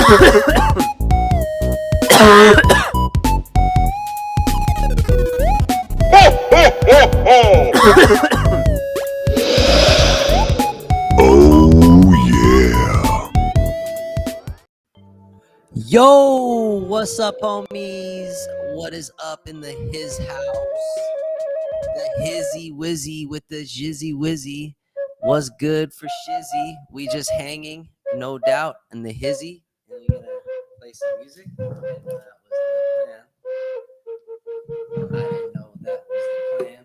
Yo, what's up, homies? What is up in his house? The hizzy wizzy with the jizzy wizzy. What's good for shizzy? We just hanging, no doubt, in the hizzy. And we're gonna play some music. And that was the plan. I didn't know that was the plan.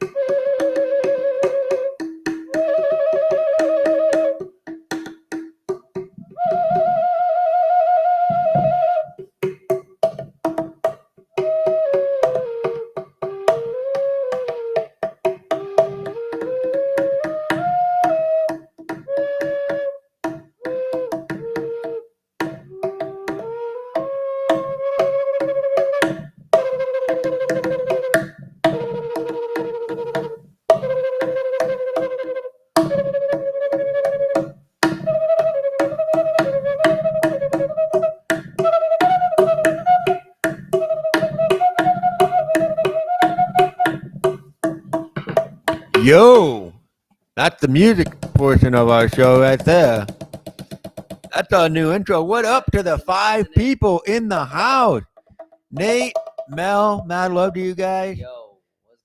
Yo, that's the music portion of our show right there. That's our new intro. What up to the 5 people in the house? Nate, Mel, mad love to you guys. Yo, what's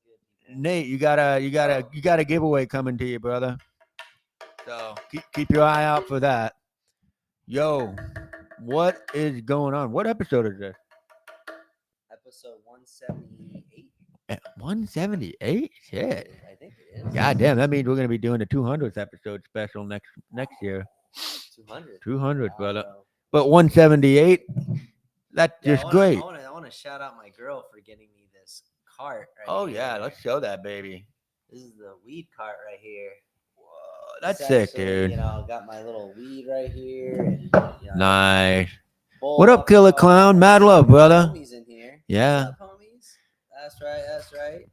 good? Nate, you got a giveaway coming to you, brother. So keep your eye out for that. Yo, what is going on? What episode is this? Episode 178. 178? Shit. I think it is. God damn, that means we're gonna be doing the 200th episode special next year. 200. 200, brother. Bro. But 178, that's just great. I want to shout out my girl for getting me this cart. Right Oh here. yeah, let's show that baby. This is the weed cart right here. Whoa, that's It's sick, actually, dude. You know, got my little weed right here. And, you know, Nice. What up, Killer Clown? Mad love, brother. Homies in here. Yeah. What's up, homies? That's right. That's right.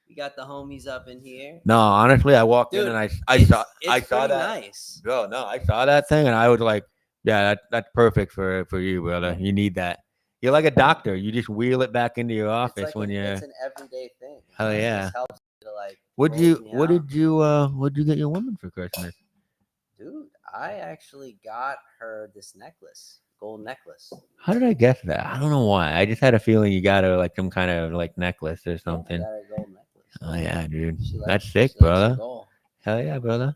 We got the homies up in here. No, honestly, I walked in Dude, and I It's saw pretty that. Nice. Bro, no, I saw that thing and I was like, yeah, that's perfect for you, brother. You need that. You're like a doctor. You just wheel it back into your office It's when you're. It's an everyday thing. Hell It yeah. just helps to like. What'd you get your woman for Christmas? Dude, I actually got her this necklace, gold necklace. How did I guess that? I don't know why. I just had a feeling you got her like some kind of like necklace or something. Yeah, I got her a gold necklace. Oh yeah, dude. She likes- That's sick, she likes brother. the gold. Hell yeah, brother.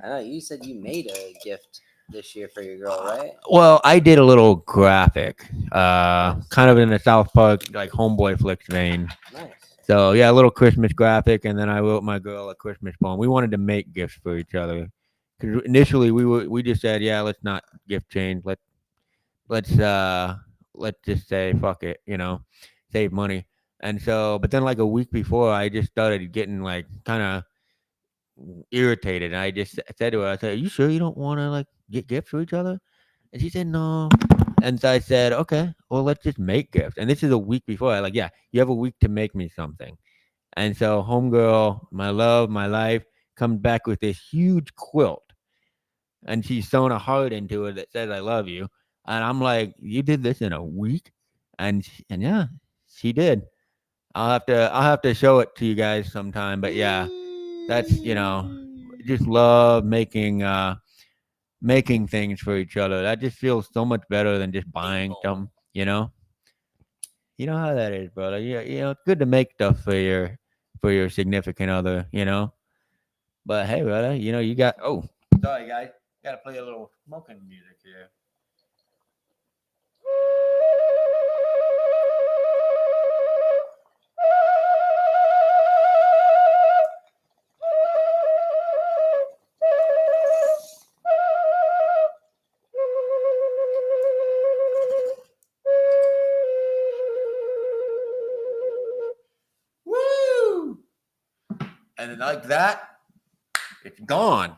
I know you said you made a gift this year for your girl, right? Well, I did a little graphic, kind of in the South Park like Homeboi Flicks vein. Nice. So yeah, a little Christmas graphic, and then I wrote my girl a Christmas poem. We wanted to make gifts for each other because initially we just said, yeah, let's not gift change. Let's just say fuck it, save money. And so, but then like a week before, I just started getting like kind of irritated, and I just said to her, I said, "Are you sure you don't want to like get gifts for each other?" And she said, "No." And so I said, "Okay, well, let's just make gifts." And this is a week before. I like, yeah, you have a week to make me something. And so, homegirl, my love, my life, comes back with this huge quilt, and she's sewn a heart into it that says "I love you." And I'm like, "You did this in a week?" And yeah, she did. I'll have to show it to you guys sometime. But yeah, that's just love making things for each other. That just feels so much better than just buying them. You know how that is, brother. It's good to make stuff for your significant other. But hey, brother, you got. Oh, sorry, guys, gotta play a little smoking music here. And like that, it's gone.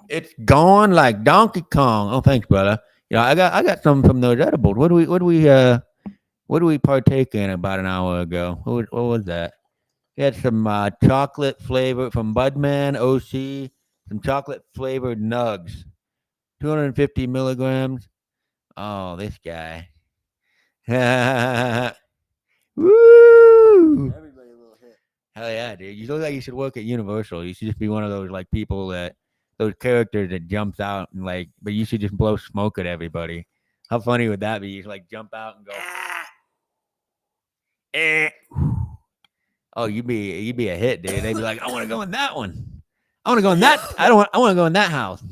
It's gone like Donkey Kong. Oh, thanks, brother. I got some from those edibles. What do we partake in about an hour ago? What was that? We had some chocolate flavor from Budman OC, some chocolate flavored nugs, 250 milligrams. Oh, this guy. Woo! Everybody a little hit. Hell yeah, dude. You look like you should work at Universal. You should just be one of those like people that those characters that jumps out and like, but you should just blow smoke at everybody. How funny would that be? You like jump out and go, ah, eh. Oh, you'd be a hit, dude. They'd be like, I want to go in that one. I want to go in that. I want to go in that house.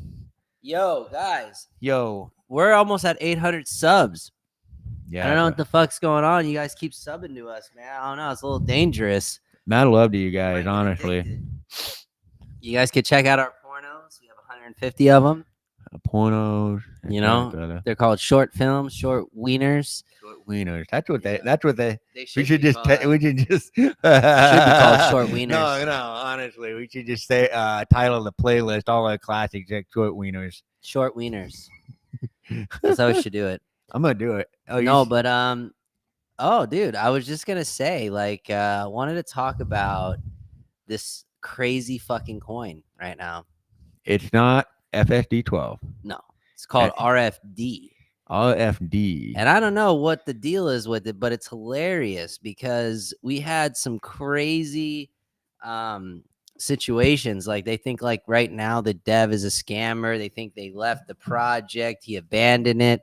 Yo, guys, Yo, we're almost at 800 subs. yeah. I don't know what the fuck's going on. You guys keep subbing to us, man. I don't know. It's a little dangerous. Mad love to you guys, Might get honestly. addicted. You guys could check out our pornos. We have 150 of them. Pornos. You know, they're called short films, short wieners. Short wieners. That's what they. That's what they. They We should be just. called that. We should just. Should be called short wieners. No, honestly, we should just say title the playlist all our classics like short wieners. Short wieners. That's how we should do it. I'm gonna do it. Oh No, but oh, dude, I was just gonna say, like, wanted to talk about this crazy fucking coin right now. It's not FSD 12. No, it's called RFD. RFD. And I don't know what the deal is with it, but it's hilarious because we had some crazy situations. Like they think like right now the dev is a scammer. They think they left the project, he abandoned it.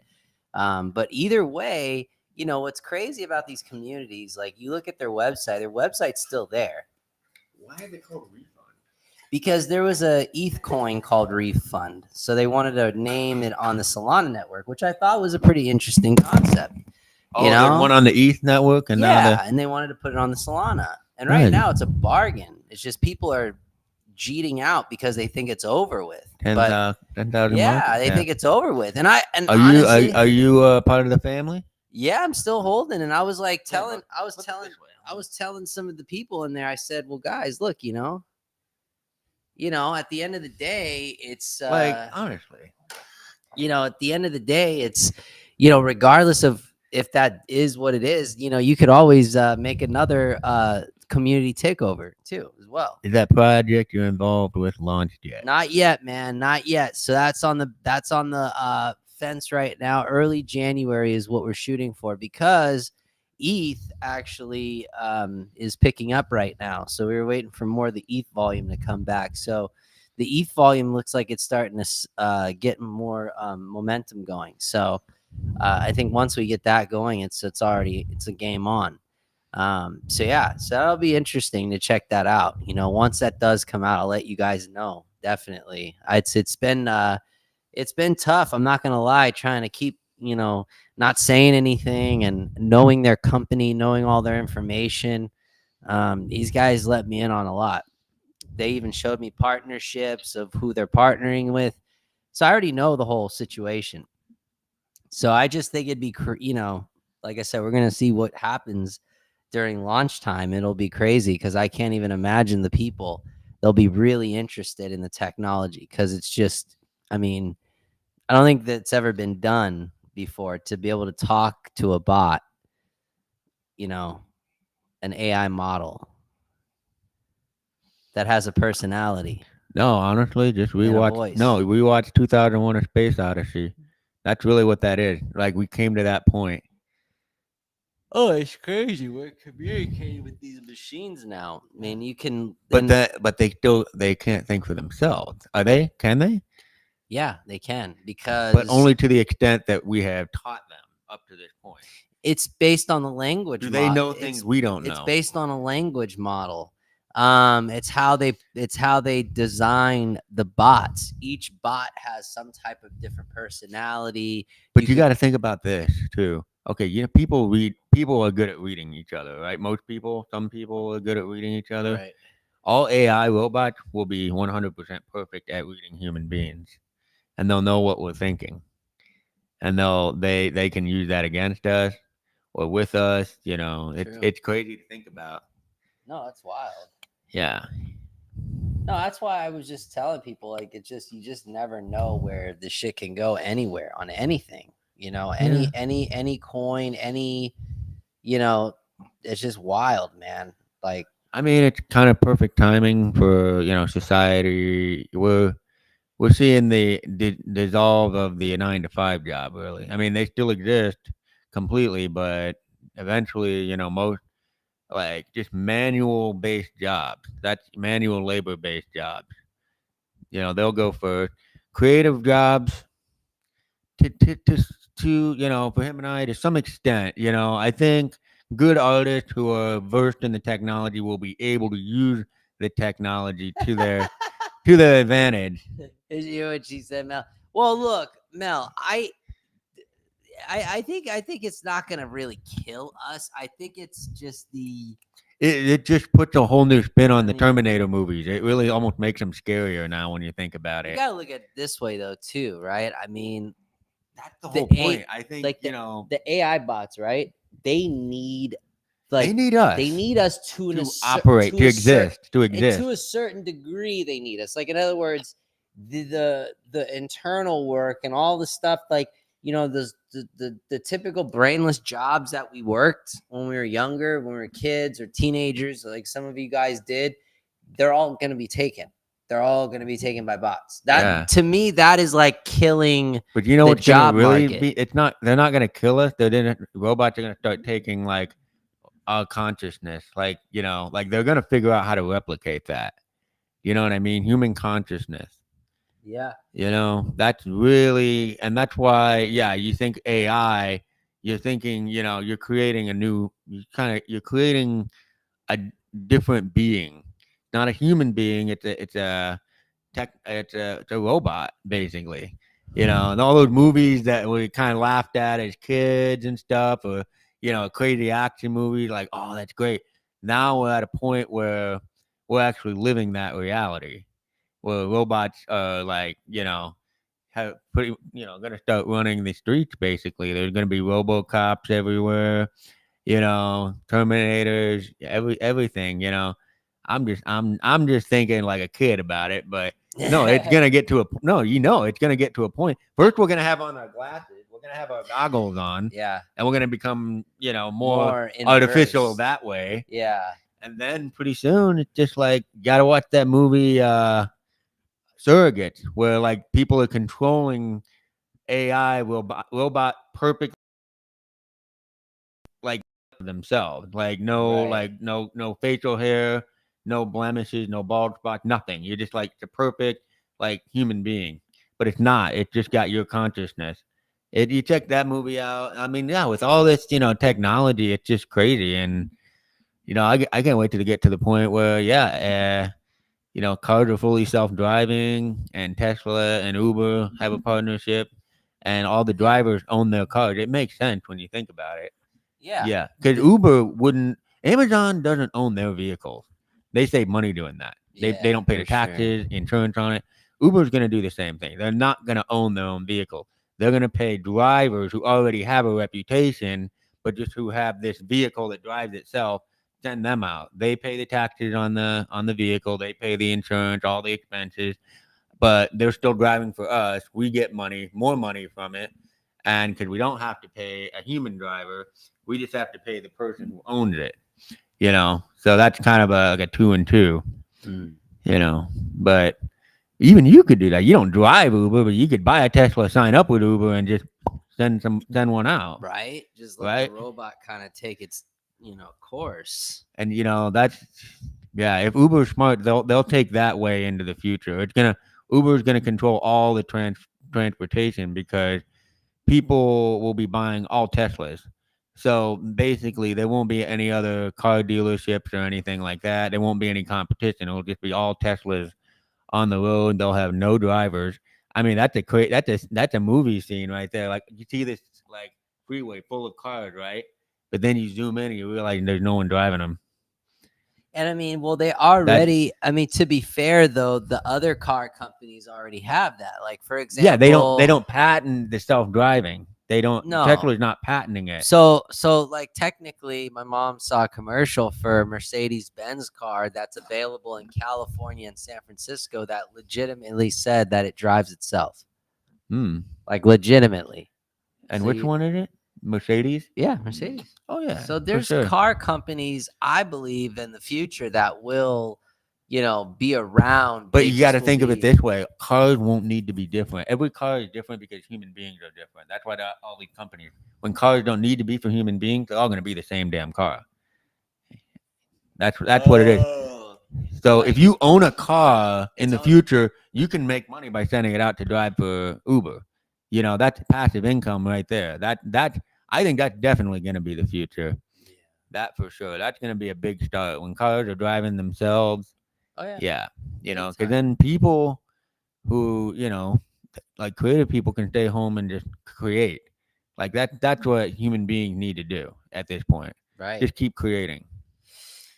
But either way, you know, what's crazy about these communities, like you look at their website's still there. Why are they called refund? Because there was a ETH coin called Refund. So they wanted to name it on the Solana network, which I thought was a pretty interesting concept. Oh, you know, one on the ETH network, and yeah, and they wanted to put it on the Solana. And right Right. now it's a bargain. It's just people are jeeting out because they think it's over with. 10,000. Yeah, they think it's over with. And Are honestly, you are you part of the family? yeah, I'm still holding. And I was like I was telling some of the people in there, I said, well, guys, look, you know, at the end of the day, it's Like honestly, you know, at the end of the day, it's, you know, regardless of if that is what it is, you know, you could always make another community takeover too, as well. is that project you're involved with launched yet? Not yet, man, not yet. So that's on the fence right now. Early January is what we're shooting for because ETH actually is picking up right now. So we were waiting for more of the ETH volume to come back. So the ETH volume looks like it's starting to get more momentum going. So I think once we get that going, it's a game on. So yeah, so that'll be interesting to check that out. You know, once that does come out, I'll let you guys know. Definitely. It's been tough. I'm not gonna lie, trying to keep, you know, not saying anything and knowing their company, knowing all their information. These guys let me in on a lot. They even showed me partnerships of who they're partnering with. So I already know the whole situation. So I just think it'd be, you know, like I said, we're going to see what happens during launch time. It'll be crazy because I can't even imagine the people. They'll be really interested in the technology because it's just, I mean, I don't think that's ever been done before to be able to talk to a bot, you know, an AI model that has a personality. No, honestly, just And a rewatch. voice. No, we watched 2001: A Space Odyssey. That's really what that is. Like we came to that point. Oh, it's crazy. We're communicating with these machines now. I mean, you can, But they can't think for themselves. Are they? Can they? yeah, they can, because But only to the extent that we have taught them up to this point. it's based on the language. Do they know things we don't know? It's based on a language model. It's how they design the bots. Each bot has some type of different personality. But you got to think about this too. Okay, you know, people are good at reading each other, right? Some people are good at reading each other. Right. All AI robots will be 100% perfect at reading human beings, and they'll know what we're thinking, and they can use that against us or with us. You know, it's crazy to think about. No, that's wild. Yeah. No, that's why I was just telling people, like, you just never know where the shit can go anywhere on anything. You know, any coin, you know, it's just wild, man. Like, I mean, it's kind of perfect timing for, you know, society. We're we're seeing the dissolve of the 9 to 5 job. Really, I mean, they still exist completely, but eventually, most like just manual based jobs. That's manual labor based jobs. They'll go for creative jobs to for him and I to some extent. I think good artists who are versed in the technology will be able to use the technology to their advantage. Did you hear what she said, Mel? Well, look, Mel, I think it's not gonna really kill us. I think it's just the It just puts a whole new spin on I the mean, Terminator movies. It really almost makes them scarier now when you think about you it. gotta look at it this way though, too, right? I mean, That's the the whole A point. I think, like the AI bots, right? They need they like need they us need us to operate, to exist, to and to exist. a certain degree they need us. Like, in other words, the internal work and all the stuff, like, the typical brainless jobs that we worked when we were younger, when we were kids or teenagers, like some of you guys did, they're all going to be taken. They're all going to be taken by bots. That, Yeah. to me, that is like killing But you know the what's gonna job really market. be? They're not gonna kill us. Robots are gonna start taking like our consciousness. Like they're gonna figure out how to replicate that. You know what I mean? Human consciousness. Yeah. That's really, and that's why, yeah, you think AI, you're thinking, you're creating you're creating a different being, not a human being. It's a robot, basically. And all those movies that we kind of laughed at as kids and stuff, or crazy action movies, like, oh, that's great. Now we're at a point where we're actually living that reality, where robots are like, have pretty, gonna start running the streets. Basically, there's gonna be RoboCops everywhere. Terminators, everything. I'm just thinking like a kid about it, but no, it's gonna get to a no. It's gonna get to a point. First, we're gonna have on our glasses. We're gonna have our goggles on, Yeah. and we're gonna become more More artificial immersed. that way. Yeah. And then pretty soon, it's just like gotta watch that movie Surrogates, where like people are controlling AI robot perfect like themselves. Like no Right. like no facial hair, no blemishes, no bald spots, nothing. You're just like the perfect like human being. But it's not. It just got your consciousness. You check that movie out. I mean, yeah, with all this, technology, it's just crazy. And I can't wait to get to the point where, yeah, cars are fully self-driving, and Tesla and Uber have a partnership, and all the Yeah. drivers own their cars. It makes sense when you think about it. Yeah. Yeah, because Uber wouldn't. Amazon doesn't own their vehicles. They save money doing that. They Yeah, don't pay for the sure. taxes, insurance on it. Uber's going to do the same thing. They're not going to own their own vehicle. They're going to pay drivers who already have a reputation, but just who have this vehicle that drives itself. Send them out. They pay the taxes on the vehicle. They pay the insurance, all the expenses, but they're still driving for us. We get more money from it, and because we don't have to pay a human driver, we just have to pay the person who owns it. So that's kind of like a two and two. Mm. But even you could do that. You don't drive Uber, but you could buy a Tesla, sign up with Uber, and just send one out, Right? Just let right? the robot kind of take its, course. And that's, yeah. If Uber's smart, they'll take that way into the future. Uber's gonna control all the transportation, because people will be buying all Teslas. So basically, there won't be any other car dealerships or anything like that. There won't be any competition. It'll just be all Teslas on the road. They'll have no drivers. I mean, that's a movie scene right there. Like, you see this like freeway full of cars, right? But then you zoom in and you realize there's no one driving them. And I mean, well, they That already, I mean, to be fair though, the other car companies already have that. Like, for Yeah, they example, don't patent the self driving. They don't. no. Tesla's not patenting it. So like technically, my mom saw a commercial for a Mercedes-Benz car that's available in California and San Francisco that legitimately said that it drives itself. Like, legitimately. And So which one is it? Mercedes? Yeah, Mercedes. Oh yeah. So for there's sure. car companies, I believe, in the future that will, be around. But They you got just to will think of it be. this way: cars won't need to be different. Every car is different because human beings are different. That's why all these companies, when cars don't need to be for human beings, they're all going to be the same damn car. That's what it is. Oh, So if like you own a car in it's the on. future, you can make money by sending it out to drive for Uber. That's passive income right there. That I think that's definitely going to be the future. Yeah. That for sure. That's going to be a big start when cars are driving themselves. Oh yeah, Yeah, big because time. then people who like creative people can stay home and just create. Like that's what human beings need to do at this point. Right. Just keep creating.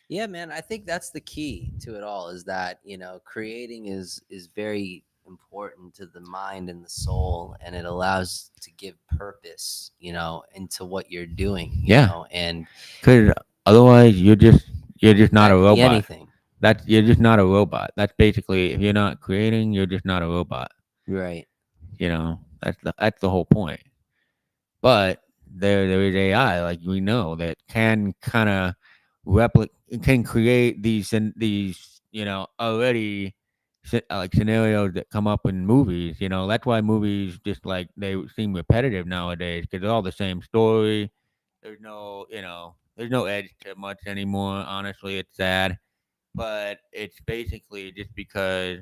Yeah, man. I think that's the key to it all. Is that creating is very important to the mind and the soul, and it allows to give purpose, into what you're doing, Yeah, and because otherwise you're just not that a could be robot. anything. You're just not a robot. That's basically, if you're not creating, you're just not a robot. Right. That's the whole point. But there is AI, like we know, that can kind of can create these already like scenarios that come up in movies. That's why movies just like they seem repetitive nowadays because they're all the same story. There's no edge to much anymore. Honestly, it's sad, but it's basically just because,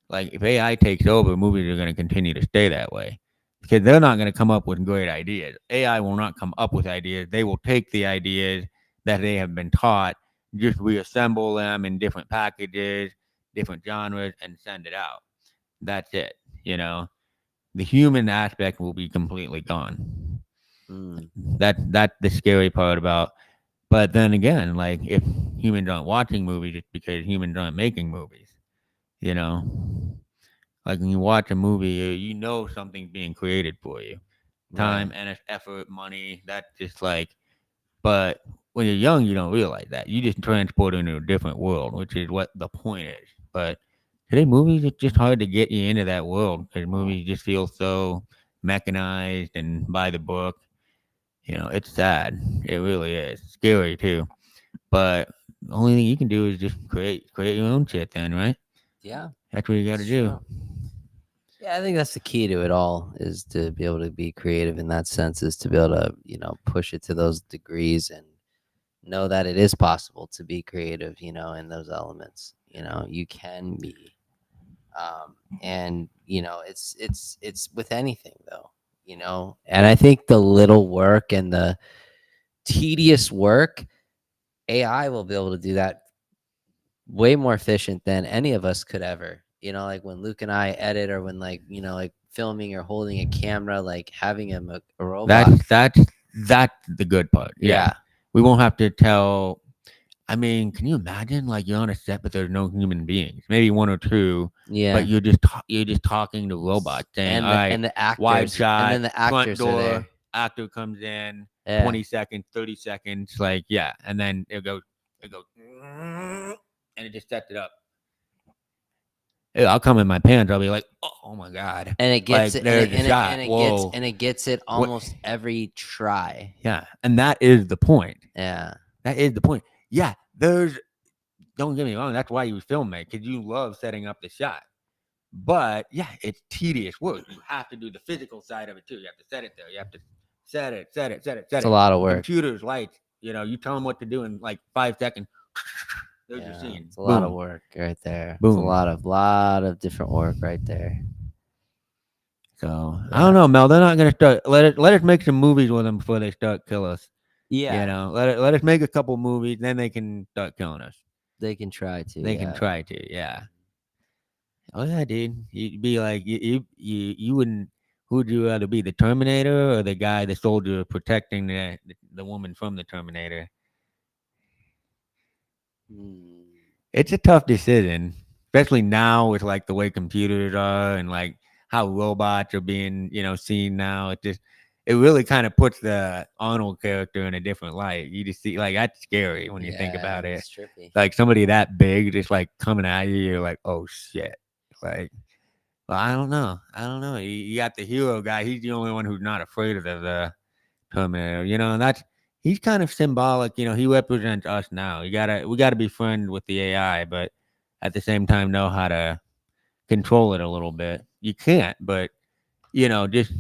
like, if AI takes over, movies are going to continue to stay that way because they're not going to come up with great ideas. AI will not come up with ideas. They will take the ideas that they have been taught, just reassemble them in different packages, different genres, and send it out. That's it. You know, the human aspect will be completely gone. Mm. That's the scary part about. But then again, like, if humans aren't watching movies, it's because humans aren't making movies. You know, like when you watch a movie, something's being created for you. Right. Time and effort, money. That's just like. But when you're young, you don't realize that. You just transport into a different world, which is what the point is. But today, movies, it's just hard to get you into that world because movies just feel so mechanized and by the book. It's sad. It really is scary too. But the only thing you can do is just create your own shit. Then, right? Yeah, That's what you got to it's do. true. Yeah, I think that's the key to it all, is to be able to be creative in that sense, is to be able to, push it to those degrees and know that it is possible to be creative, in those elements. You can be. And, it's with anything though, and I think the little work and the tedious work, AI will be able to do that way more efficient than any of us could ever. Like when Luke and I edit, or when, like, like filming or holding a camera, like having a robot. That's the good part. Yeah, Yeah. we won't have to tell. I mean, can you imagine, like, you're on a set but there's no human beings, maybe one or two, but Yeah. you're just talking to robots saying, And "All the right, and the wide actors and shot, then the front actors are door, there. actor comes in, Yeah. 20 seconds, 30 seconds, like, yeah, and then it goes, and it just sets it up. I'll come in my pants. I'll be like, oh my god, And it gets like, it and it there's a and it shot. and it gets Whoa, and it gets it what? almost every try. Yeah, and that is the point. Yeah. That is the point. Yeah, there's. Don't get me wrong. That's why you film it, because you love setting up the shot. But yeah, it's tedious work. You have to do the physical side of it too. You have to set it there. You have to set it, set it, set it, set It's a it. lot of work. Computers, lights. You tell them what to do in like 5 seconds. There's your Yeah. scene. It's a lot of Boom, work right there. It's a boom. lot of different work right there. So I Yeah. don't know, Mel. They're not gonna start. Let us make some movies with them before they start kill us. Yeah. Let us make a couple movies, then they can start killing us. They can try to. They can Yeah. try to. Yeah. Oh yeah, dude. You'd be like, you wouldn't. Who would you rather be, the Terminator or the guy, the soldier protecting the woman from the Terminator? Hmm. It's a tough decision, especially now with like the way computers are and like how robots are being seen now. It really kind of puts the Arnold character in a different light. You just see, like, that's scary when you think Yeah, about it. it's trippy. Like somebody that big just like coming at you, you're like, oh shit, like. Well, I don't know. I don't know. You got the hero guy. He's the only one who's not afraid of the Terminator. And he's kind of symbolic. He represents us now. We gotta be friends with the AI, but at the same time know how to control it a little bit. You can't, but just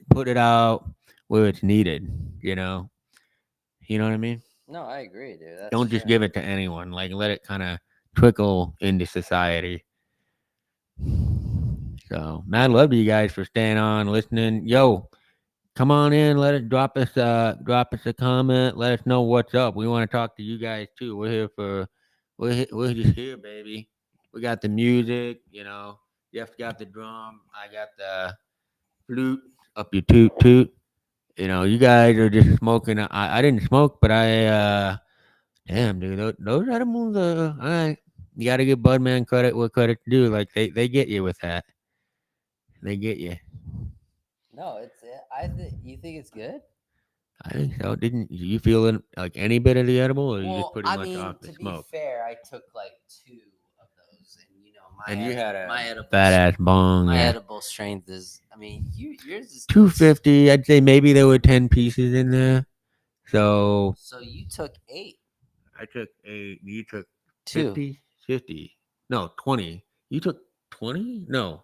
put it out where it's needed. You know what I mean? No, I agree, dude. That's Don't just true. give it to anyone. Like let it kind of trickle into society. So mad love to you guys for staying on, listening. Yo, come on in. Let us drop us a comment. Let us know what's up. We want to talk to you guys too. We're here for we're just here, baby. We got the music. Jeff got the drum. I got the flute. Up your toot toot. You guys are just smoking. I didn't smoke, but damn, dude, those edibles are all right. You got to give Budman credit where credit's due. Like they get you with that. They get you. No, you think it's good? I think so. Didn't you feel it, like any bit of the edible, or you just Well, pretty I much mean, off the to be smoke? fair, I took like 2 of those, and And you had a my edible fat ass bong. my Yeah, edible strength is. I mean, yours is 250. I'd say maybe there were 10 pieces in there. So So you took 8, I took 8. You took 2. 50. 50. No, 20. You took 20. No,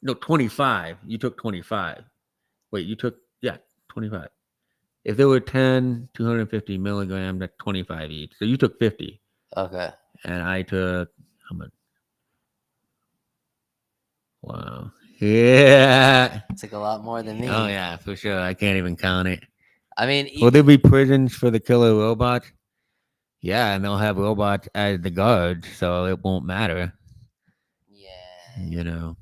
25. You took 25. Wait, you took, yeah, 25. If there were 10, 250 milligrams, that's 25 each. So you took 50. Okay. And I took, how much? Wow. Yeah. It's like a lot more than me. Oh, yeah, for sure. I can't even count it. I mean, Will there be prisons for the killer robots? Yeah, and they'll have robots as the guards, so it won't matter. yeah. You know.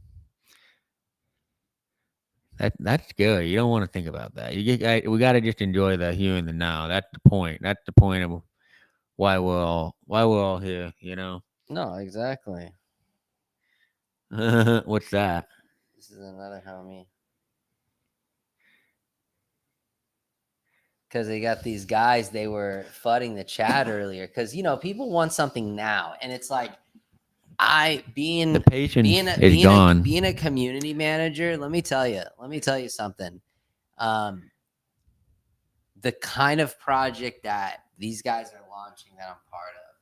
That's scary. You don't want to think about that. We got to just enjoy the here and the now. That's the point. That's the point of why we're all here. No, exactly. What's that? This is another homie. Because they got these guys, they were flooding the chat earlier. Because people want something now, and it's like The patience is gone. being a community manager. Let me tell you something. The kind of project that these guys are launching that I'm part of,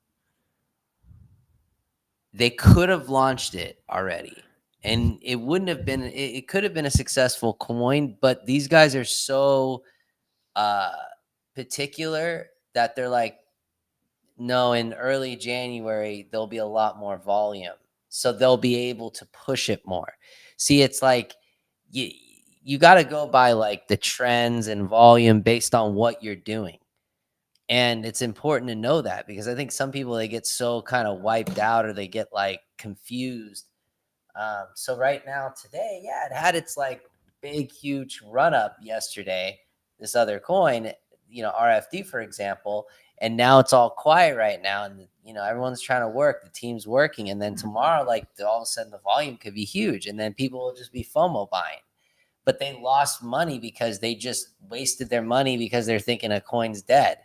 they could have launched it already, and it wouldn't have been. It could have been a successful coin, but these guys are so particular that they're like, no, in early January there'll be a lot more volume, so they'll be able to push it more. See, it's like you got to go by like the trends and volume based on what you're doing. And it's important to know that, because I think some people, they get so kind of wiped out, or they get like confused. So right now, today, yeah, it had its like big, huge run up yesterday. This other coin, RFD, for example, and now it's all quiet right now. And, everyone's trying to work, the team's working. And then tomorrow, like all of a sudden the volume could be huge, and then people will just be FOMO buying. But they lost money because they just wasted their money because they're thinking a coin's dead.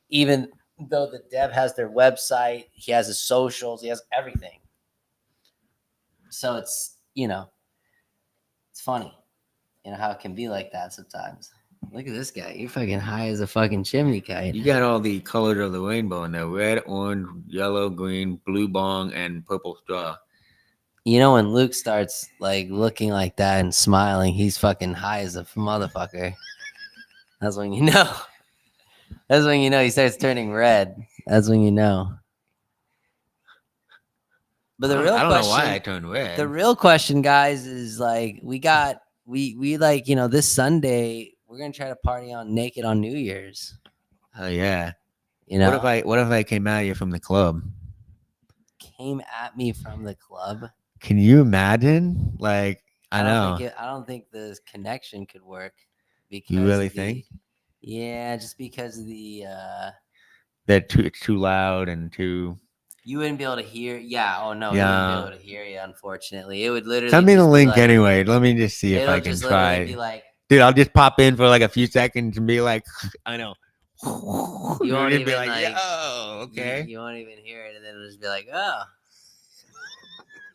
Even though the dev has their website, he has his socials, he has everything. So it's funny, how it can be like that sometimes. Look at this guy. You're fucking high as a fucking chimney kite. You got all the colors of the rainbow in there: red, orange, yellow, green, blue bong, and purple straw. When Luke starts like looking like that and smiling, he's fucking high as a motherfucker. That's when you know. That's when you know he starts turning red. That's when you know. But the real I don't question, know why I turned red. The real question, guys, is like we like this Sunday we're gonna try to party on naked on New Year's. Oh yeah. What if I came at you from the club? Came at me from the club? Can you imagine? Like I know. I don't think the connection could work. Because you really think? Yeah, just because of the that it's too loud and too. You wouldn't be able to hear. Yeah. Oh no. Yeah. He wouldn't be able to hear you. Unfortunately, it would literally. Send me the just link like, anyway. Let me just see if it'll I can just try. literally be like, dude, I'll just pop in for like a few seconds and be like, I know. You won't just even be like, like, yo, okay. You won't even hear it, and then it'll just be like, oh.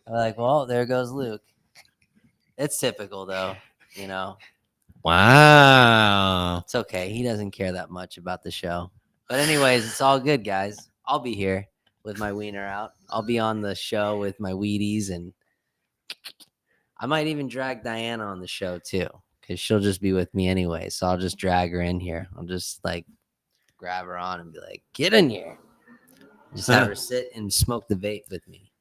I'm like, well, there goes Luke. It's typical, though. Wow. It's okay. He doesn't care that much about the show. But anyways, it's all good, guys. I'll be here. with my wiener out. I'll be on the show with my Wheaties, and I might even drag Diana on the show too, because she'll just be with me anyway. So I'll just drag her in here. I'll just like grab her on and be like, "Get in here." Just have her sit and smoke the vape with me.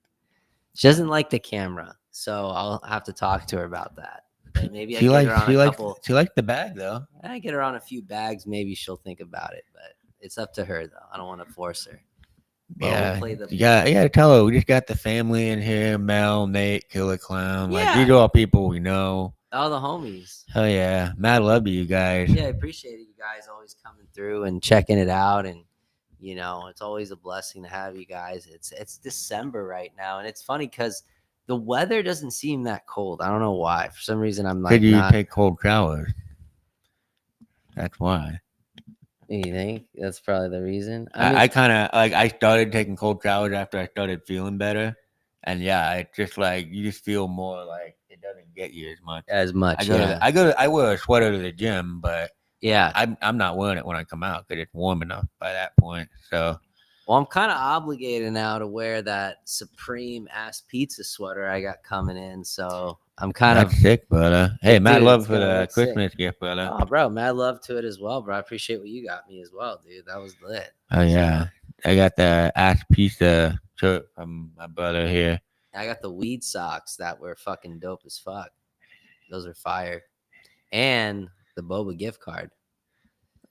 She doesn't like the camera, so I'll have to talk to her about that. But maybe I get her on a couple. She likes the bag though. I get her on a few bags. Maybe she'll think about it, but it's up to her though. I don't want to force her. Well, Yeah, we'll play the. you gotta tell her we just got the family in here: Mel, Nate, Killer Clown. Like Yeah. these are all people we know. All the homies. Hell yeah, mad love to you guys. Yeah, I appreciate it. You guys always coming through and checking it out, and you know, it's always a blessing to have you guys. It's December right now, and it's funny because the weather doesn't seem that cold. I don't know why. For some reason, I'm like, Could you not. take cold showers? That's why. You think that's probably the reason? I kind of like I started taking cold showers after I started feeling better, and yeah, it's just like you just feel more like it doesn't get you as much. As much. I wear a sweater to the gym, but Yeah. I'm not wearing it when I come out because it's warm enough by that point. So Well, I'm kind of obligated now to wear that Supreme ass pizza sweater I got coming in, so I'm kind that's of sick, brother. Hey, Dude, mad love it's for gonna the look sick. Christmas gift, brother. Oh, bro, mad love to it as well, bro. I appreciate what you got me as well, dude. That was lit. Oh yeah, I got the ass pizza shirt from my brother here. I got the weed socks that were fucking dope as fuck. Those are fire. And the boba gift card.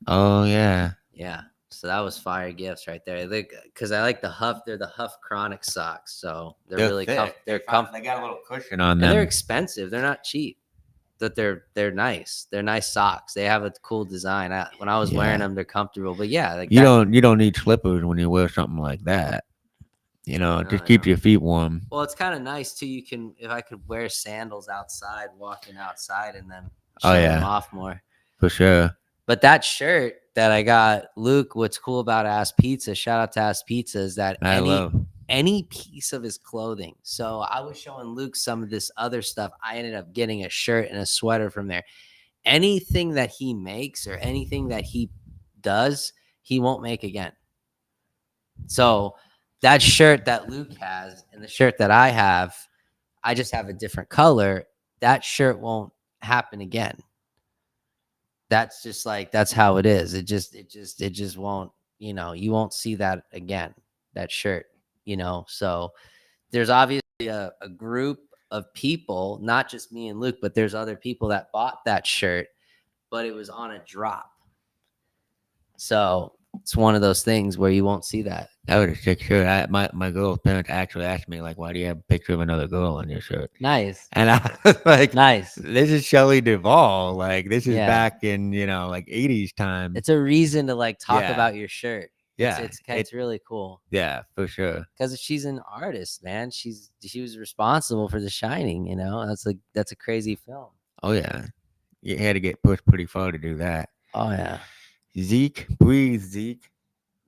Oh yeah, Yeah. So that was fire gifts right there. Because I like the Huff. They're the Huff Chronic socks. So they're really thick. they're comfortable. They got a little cushion on And them. they're expensive. They're not cheap. But they're nice. They're nice socks. They have a cool design. When I was wearing them, they're comfortable. But yeah, like you don't need slippers when you wear something like that. You know, it just keeps your feet warm. Well, it's kind of nice too. You can, if I could wear sandals outside, walking outside, and then show them off more. For sure. But that shirt that I got, Luke, what's cool about Ass Pizza, shout out to Ass Pizza, is that any piece of his clothing. So I was showing Luke some of this other stuff. I ended up getting a shirt and a sweater from there. Anything that he makes or anything that he does, he won't make again. So that shirt that Luke has and the shirt that I have, I just have a different color. That shirt won't happen again. That's just like, that's how it is. It just won't, you know, you won't see that again, that shirt, you know? So there's obviously a group of people, not just me and Luke, but there's other people that bought that shirt, but it was on a drop. So it's one of those things where you won't see that. That was a sick shirt. My girl's parents actually asked me, like, why do you have a picture of another girl on your shirt? Nice. And I was like, nice. This is Shelley Duvall. Like, this is back in, you know, like 80s time. It's a reason to like talk about your shirt. Yeah. It's really cool. Yeah, for sure. Because she's an artist, man. She was responsible for The Shining, you know? That's a crazy film. Oh, yeah. You had to get pushed pretty far to do that. Oh, yeah. Zeke, breathe, Zeke.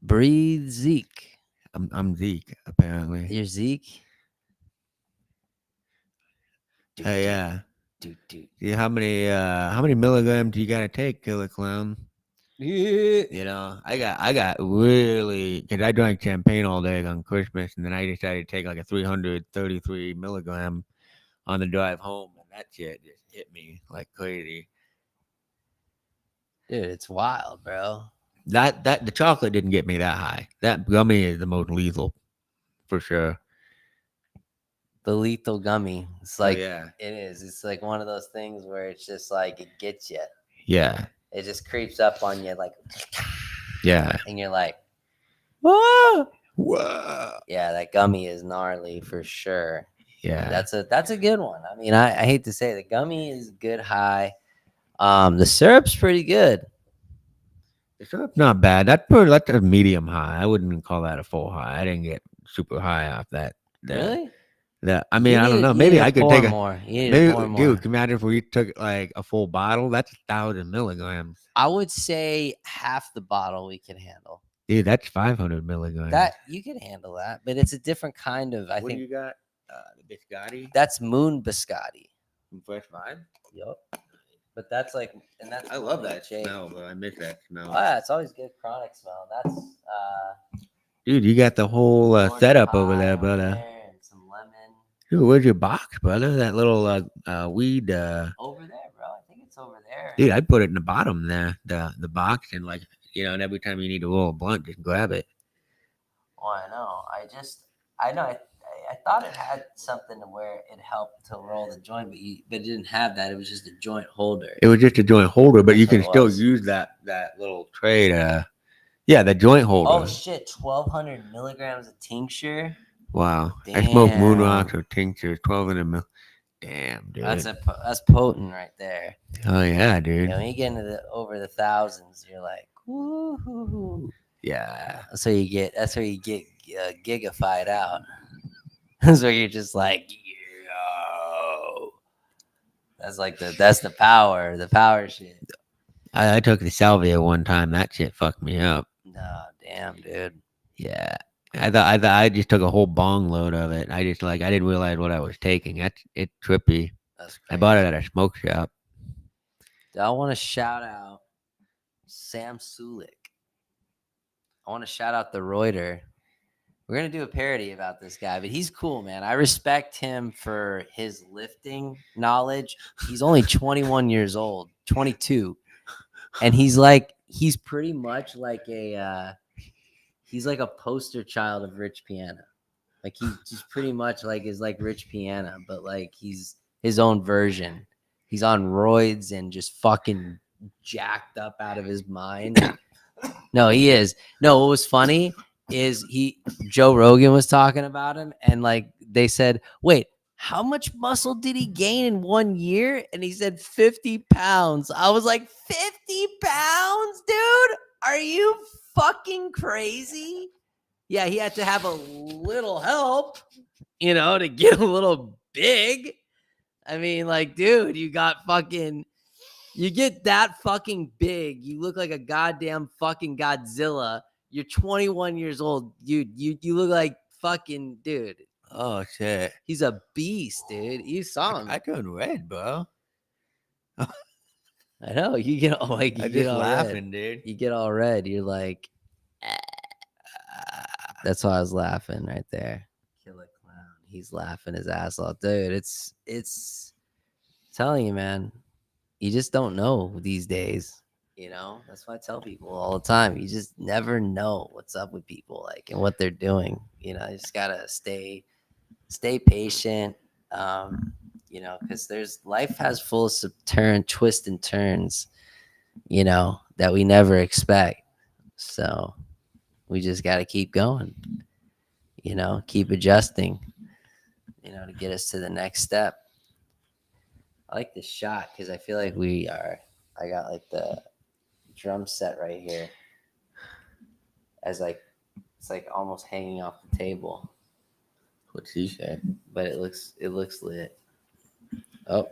Breathe, Zeke. I'm Zeke, apparently. You're Zeke? Hey, yeah. Dude. See, how many milligrams do you gotta take, Killer Clown? Yeah. You know, I got really, because I drank champagne all day on Christmas, and then I decided to take like a 333 milligram on the drive home, and that shit just hit me like crazy. Dude, it's wild, bro. That the chocolate didn't get me that high. That gummy is the most lethal, for sure. The lethal gummy. It's like, it is. It's like one of those things where it's just like it gets you. Yeah. It just creeps up on you like. Yeah. And you're like, whoa. Whoa. Yeah, that gummy is gnarly for sure. Yeah. That's a good one. I mean, I hate to say it, the gummy is good high. The syrup's pretty good. The syrup's not bad. That's a medium high. I wouldn't call that a full high. I didn't get super high off that. Really? I mean, I don't know. Maybe I could take more. Maybe, dude, can you imagine if we took like a full bottle? That's 1,000 milligrams. I would say half the bottle we can handle. Dude, that's 500 milligrams. That you can handle that, but it's a different kind of. I think. What do you got? The biscotti. That's moon biscotti. Fresh Vibe. Yup. But that's like, and that's. I love that smell, but I miss that smell. Oh yeah, it's always good chronic smell. That's Dude, you got the whole setup over there, brother. There and some lemon. Dude, where's your box, brother? That little weed. Over there, bro. I think it's over there. Dude, I'd put it in the bottom there, the box, and like and every time you need a roll blunt, just grab it. Oh, I know. I know. I thought it had something to where it helped to roll the joint, but it didn't have that. It was just a joint holder. It was just a joint holder, but That's you what can it still was. use that little tray to, yeah, the joint holder. Oh shit! 1,200 milligrams of tincture. Wow. I smoke moon Damn. rocks or tinctures, 1200 mil. Damn, dude. That's potent right there. Oh yeah, dude. When you get into over the thousands, you're like, woohoo. Yeah. That's where you get gigafied out. That's where you're just like, yo. That's the power shit. I took the salvia one time. That shit fucked me up. No, damn, dude. Yeah. I thought I just took a whole bong load of it. I didn't realize what I was taking. It's trippy. That's crazy. I bought it at a smoke shop. I want to shout out Sam Sulik. I want to shout out the Reuter. We're going to do a parody about this guy, but he's cool, man. I respect him for his lifting knowledge. He's only 21 years old, 22. And he's pretty much like he's like a poster child of Rich Piana. Like he's pretty much like is like Rich Piana, but like he's his own version. He's on roids and just fucking jacked up out of his mind. No, he is. No, what was funny is Joe Rogan was talking about him, and like they said, wait, how much muscle did he gain in 1 year? And he said 50 pounds. I was like, 50 pounds, dude? Are you fucking crazy? Yeah, he had to have a little help, to get a little big. I mean, like, dude, you get that fucking big. You look like a goddamn fucking Godzilla. You're 21 years old. You look like fucking, dude. Oh shit. He's a beast, dude. You saw him. I turned red, bro. I know. You get all like you I get just all laughing, red. dude. You get all red. You're like, that's why I was laughing right there. Killer clown. He's laughing his ass off, dude. It's telling you, man. You just don't know these days. That's why I tell people all the time. You just never know what's up with people, like, and what they're doing. You just gotta stay patient. Because life has full of twists and turns, that we never expect. So we just gotta keep going. Keep adjusting. To get us to the next step. I like this shot because I feel like I got like the drum set right here as like it's like almost hanging off the table. What she said. But it looks lit. Oh.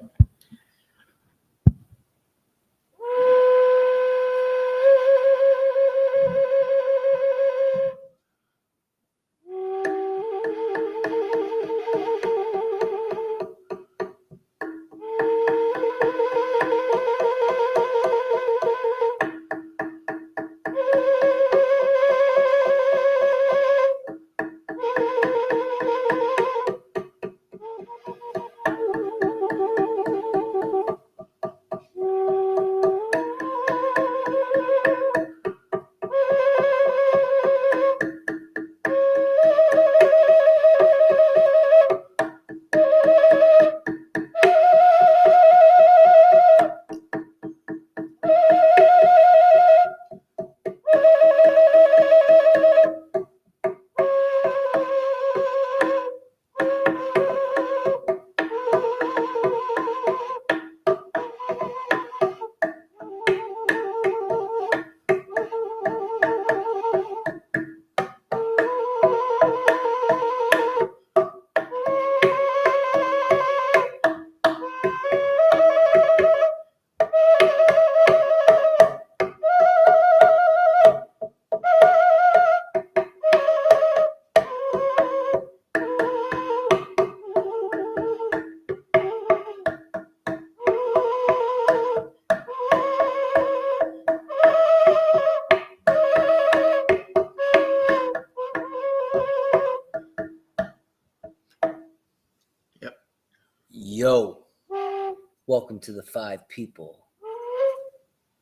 Welcome to the 5 people.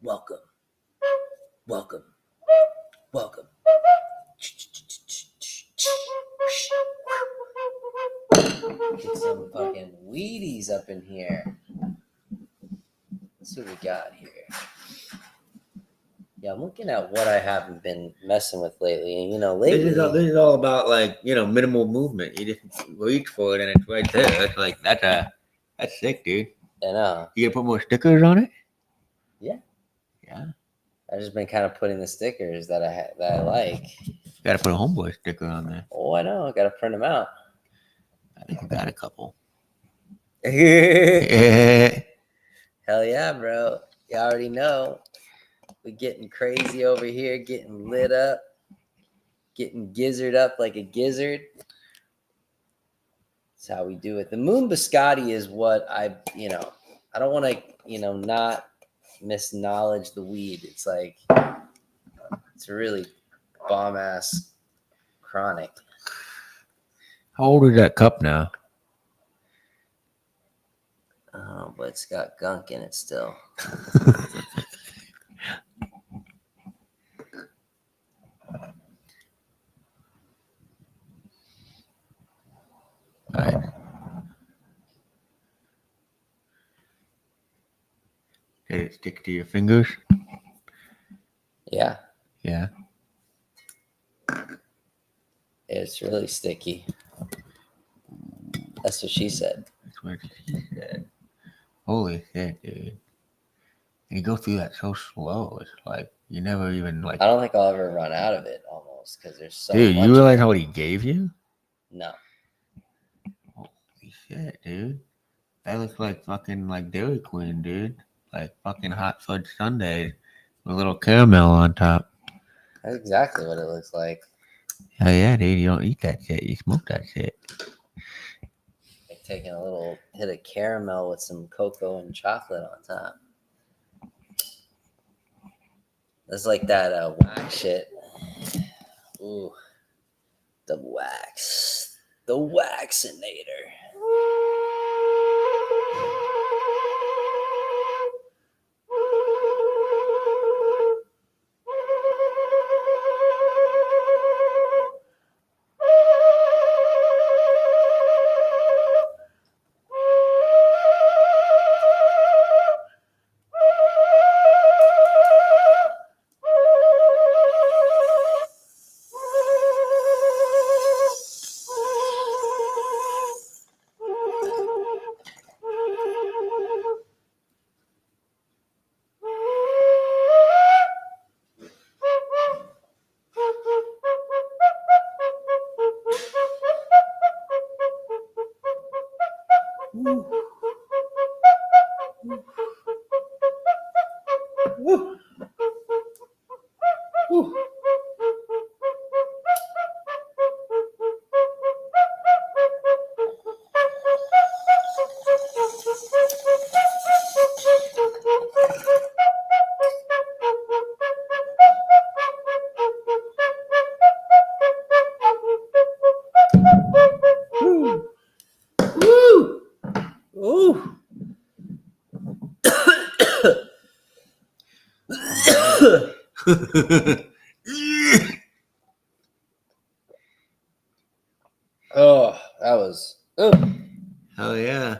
Welcome. Welcome. Welcome. Get some fucking Wheaties up in here. Let's see what we got here. Yeah, I'm looking at what I haven't been messing with lately. And, lately... This is all about, like, minimal movement. You just reach for it and it's right there. It's like, that's sick, dude. I know. You gonna put more stickers on it? Yeah. Yeah. I've just been kind of putting the stickers that I like. Gotta put a Homeboi sticker on there. Oh, I know. I gotta print them out. I think I got a couple. Hell Yeah. yeah, bro. You already know. We're getting crazy over here, getting lit up, getting gizzard up like a gizzard. That's how we do it. The Moon Biscotti is what I don't want to, not misknowledge the weed. It's like, it's a really bomb-ass chronic. How old is that cup now? Oh, but it's got gunk in it still. All right. Did it stick to your fingers? Yeah. Yeah. It's really sticky. That's what she said. That's what she said. Holy shit, dude. You go through that so slow. It's like you never even like. I don't think I'll ever run out of it almost because there's so dude, much. you realize how what he gave you? No. Holy shit, dude. That looks like fucking like Dairy Queen, dude. Like fucking hot fudge sundae with a little caramel on top. That's exactly what it looks like. Hell yeah, dude. You don't eat that shit. You smoke that shit. Like taking a little hit of caramel with some cocoa and chocolate on top. It's like that wax shit. Ooh. The wax. The Waxinator. Oh, that was. Oh. Hell yeah.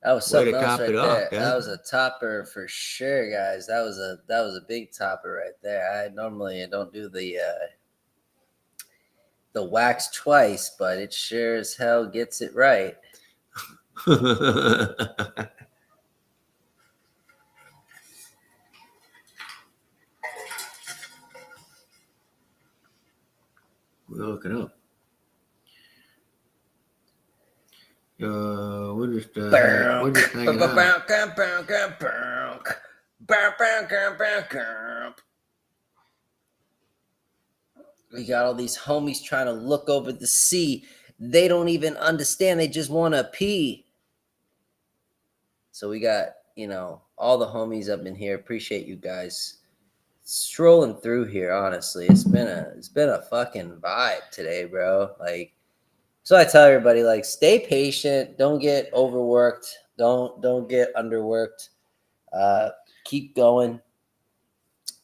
That was something Way to else top right it there. off, yeah. That was a topper for sure, guys. That was a big topper right there. I don't do the wax twice, but it sure as hell gets it right. We're hooking up. We're just hanging out. We got all these homies trying to look over the sea. They don't even understand. They just want to pee. So we got, all the homies up in here. Appreciate you guys strolling through here. Honestly, it's been a fucking vibe today, bro. Like, so I tell everybody, like, stay patient. Don't get overworked Don't get underworked. Keep going.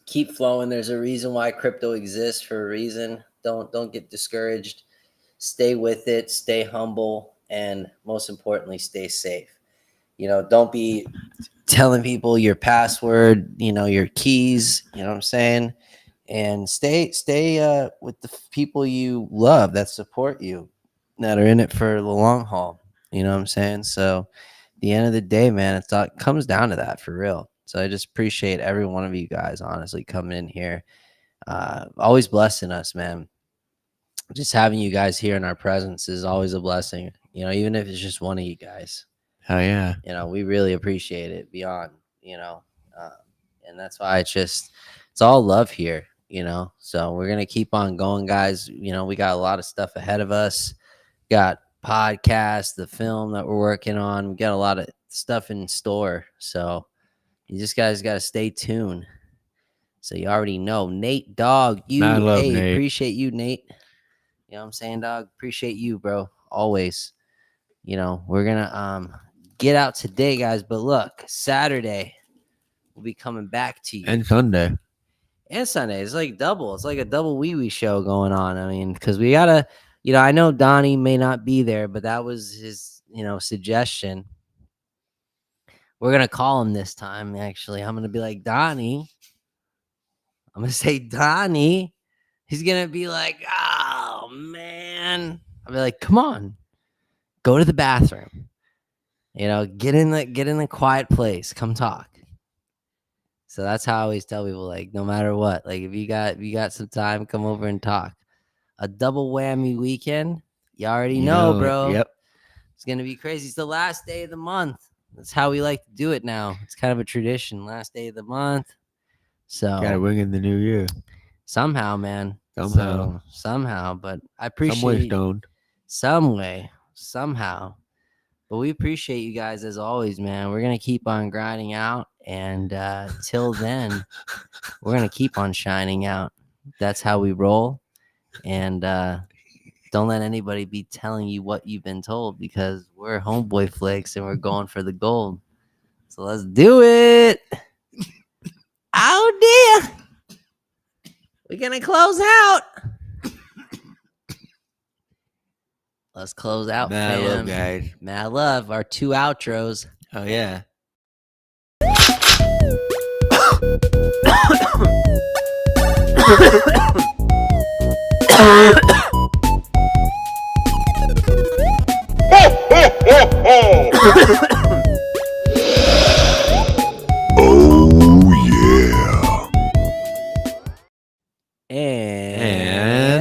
Keep flowing. There's a reason why crypto exists, for a reason. Don't get discouraged. Stay with it. Stay humble, and most importantly, stay safe. Don't be telling people your password, your keys. You know what I'm saying? And stay with the people you love that support you, that are in it for the long haul. You know what I'm saying? So, at the end of the day, man, it comes down to that, for real. So I just appreciate every one of you guys, honestly, coming in here, always blessing us, man. Just having you guys here in our presence is always a blessing. Even if it's just one of you guys. Oh yeah. We really appreciate it beyond. Um, and that's why it's all love here. So we're gonna keep on going, guys. We got a lot of stuff ahead of us. Got podcasts, the film that we're working on. We got a lot of stuff in store. So you just guys got to stay tuned. So you already know. Nate, dog, I love Nate. appreciate you, Nate. You know what I'm saying, dog? Appreciate you, bro. Always. We're gonna get out today, guys. But look, Saturday we'll be coming back to you. And Sunday. It's like double. It's like a double wee show going on. I mean, because we gotta, I know Donnie may not be there, but that was his, suggestion. We're gonna call him this time. Actually, I'm gonna be like, Donnie. I'm gonna say, Donnie. He's gonna be like, oh man. I'll be like, come on, go to the bathroom. Get in the quiet place. Come talk. So that's how I always tell people, like, no matter what, like, if you got some time, come over and talk. A double whammy weekend. You already know, bro. Yep. It's going to be crazy. It's the last day of the month. That's how we like to do it now. It's kind of a tradition. Last day of the month. So gotta bring in the new year. Somehow, man. Somehow. But I appreciate some way stoned. Some way. Somehow. But we appreciate you guys as always, man. We're going to keep on grinding out. And till then, we're going to keep on shining out. That's how we roll. And don't let anybody be telling you what you've been told, because we're Homeboi Flicks and we're going for the gold. So let's do it. Oh, dear. We're going to close out. Let's close out, Mad fam. love, guys. Mad love. Our 2 outros. Oh, yeah. And